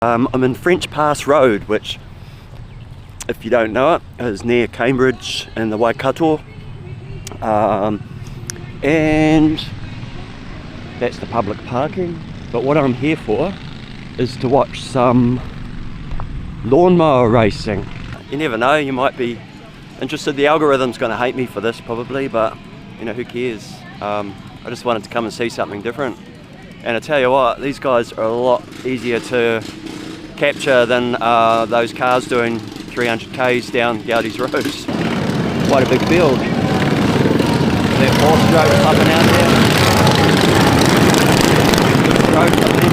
I'm in French Pass Road, which, if you don't know it, is near Cambridge in the Waikato. And that's the public parking. But what I'm here for is to watch some lawnmower racing. You never know, you might be interested. The algorithm's going to hate me for this probably, but you know, who cares? I just wanted to come and see something different. And I tell you what, these guys are a lot easier to capture than those cars doing 300 k's down Gaudi's roads. Quite a big field. That 4-stroke pumping out there. 6-stroke, I think.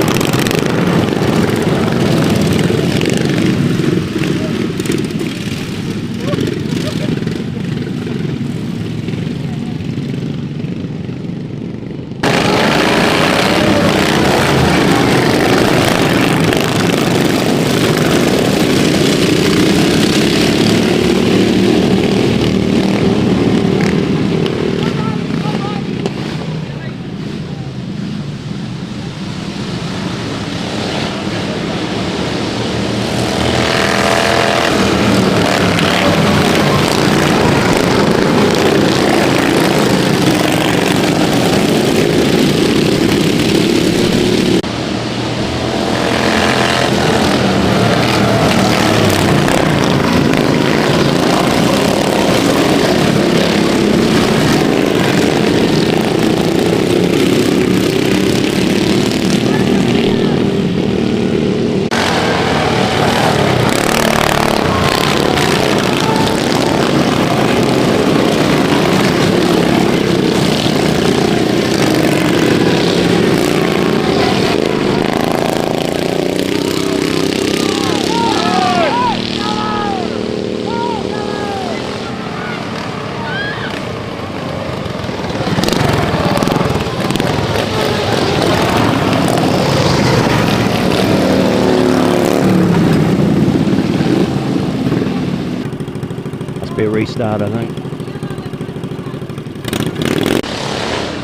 Be a restart, I think.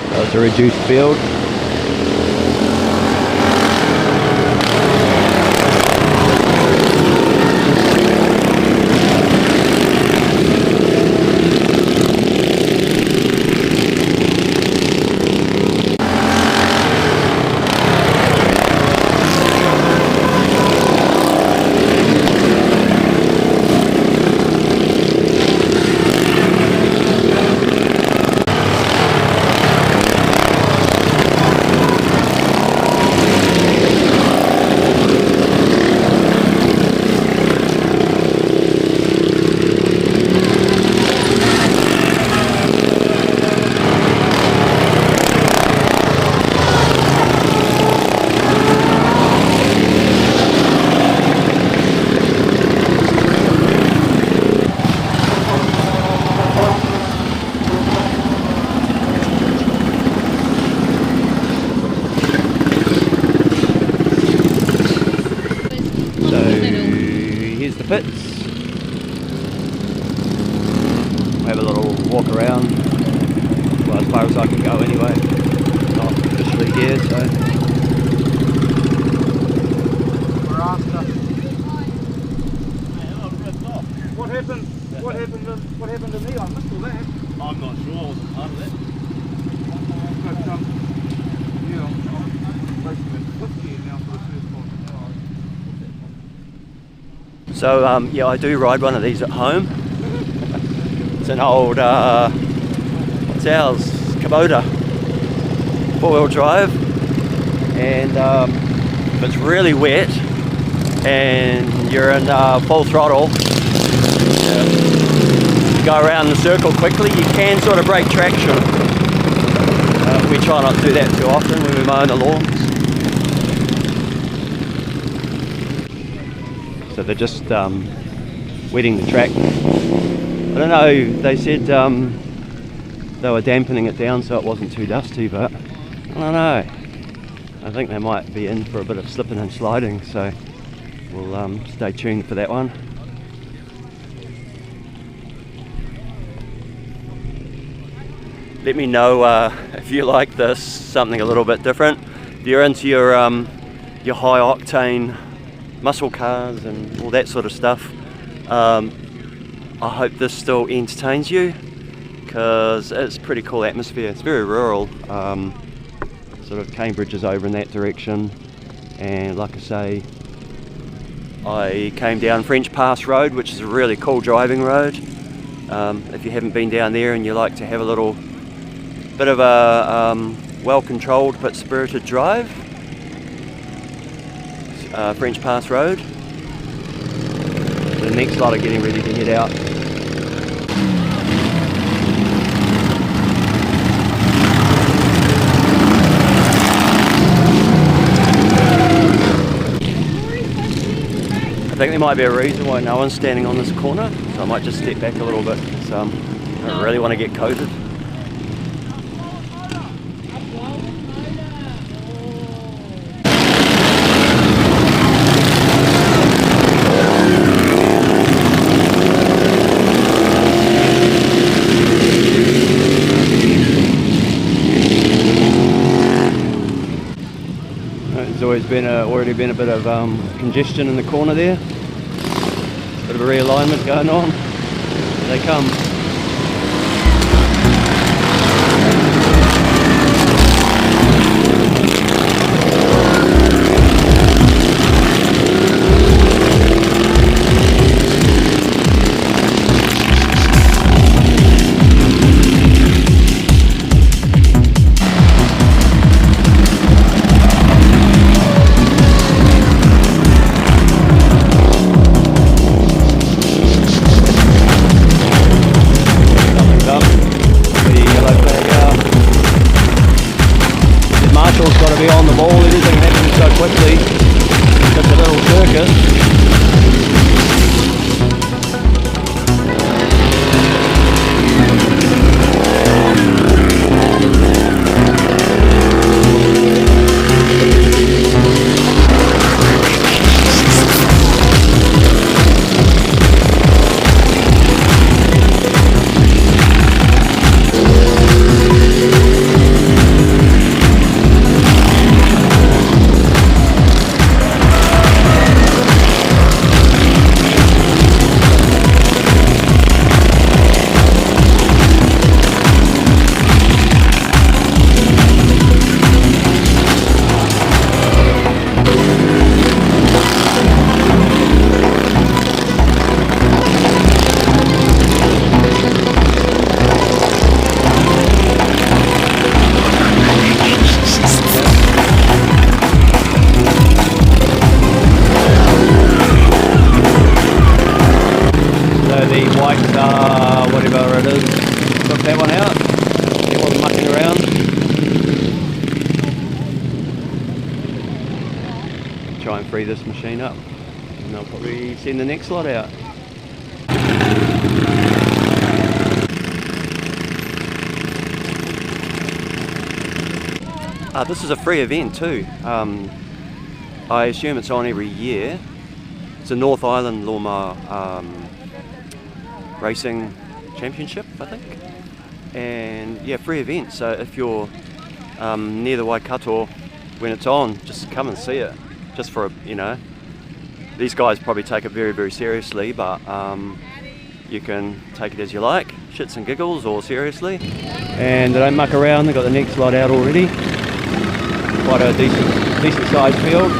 So it's a reduced field. Here's the pits. Have a little walk around. Well, as far as I can go anyway. Not officially here, so. We're after. What happened? What happened to me? I missed all that. I'm not sure. I wasn't part of that. But yeah, I'm basically 50 now for the first time. So yeah, I do ride one of these at home. It's an old, what's ours? Kubota, 4-wheel drive. And if it's really wet and you're in full throttle, you go around the circle quickly, you can sort of break traction. We try not to do that too often when we mow the lawns. So they're just wetting the track. I don't know, they said they were dampening it down so it wasn't too dusty, but I don't know. I think they might be in for a bit of slipping and sliding, so we'll stay tuned for that one. Let me know if you like this, something a little bit different. If you're into your high octane muscle cars and all that sort of stuff. I hope this still entertains you, because it's a pretty cool atmosphere. It's very rural. Sort of Cambridge is over in that direction, and like I say, I came down French Pass Road, which is a really cool driving road. If you haven't been down there and you like to have a little bit of a well-controlled but spirited drive, French Pass Road. The next lot are getting ready to head out. I think there might be a reason why no one's standing on this corner, so I might just step back a little bit, because I don't really want to get coated. There's always been already been a bit of congestion in the corner there. Bit of a realignment going on. Here they come. Got to be on the ball, everything happens so quickly, just a little circuit. Whatever it is, took that one out. It wasn't mucking around. Try and free this machine up, and I'll probably send the next lot out. This is a free event too. I assume it's on every year. It's a North Island Lawnmower Racing Championship, I think, and yeah, free event. So if you're near the Waikato when it's on, just come and see it. Just for these guys probably take it very, very seriously, but you can take it as you like, shits and giggles or seriously. And they don't muck around. They've got the next lot out already. Quite a decent sized field.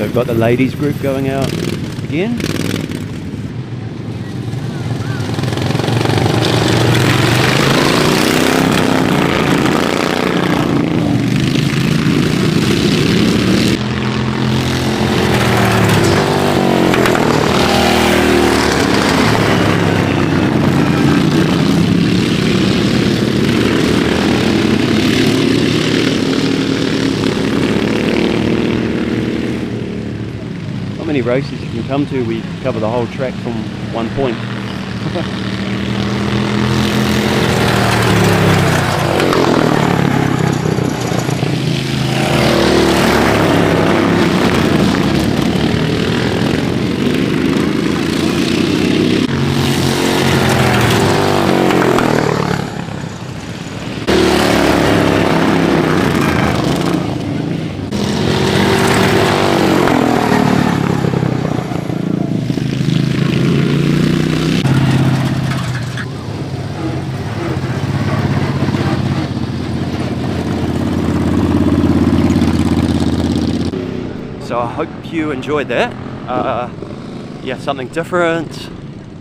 we've got the ladies group going out again. Many races you can come to, we cover the whole track from one point. So I hope you enjoyed that. Yeah, something different.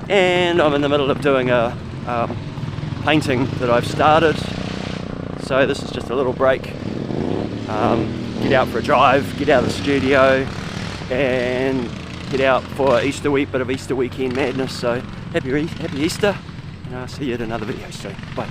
And I'm in the middle of doing a painting that I've started. So this is just a little break. Get out for a drive, get out of the studio, and head out for Easter week, bit of Easter weekend madness. So happy Easter, and I'll see you at another video soon. Bye.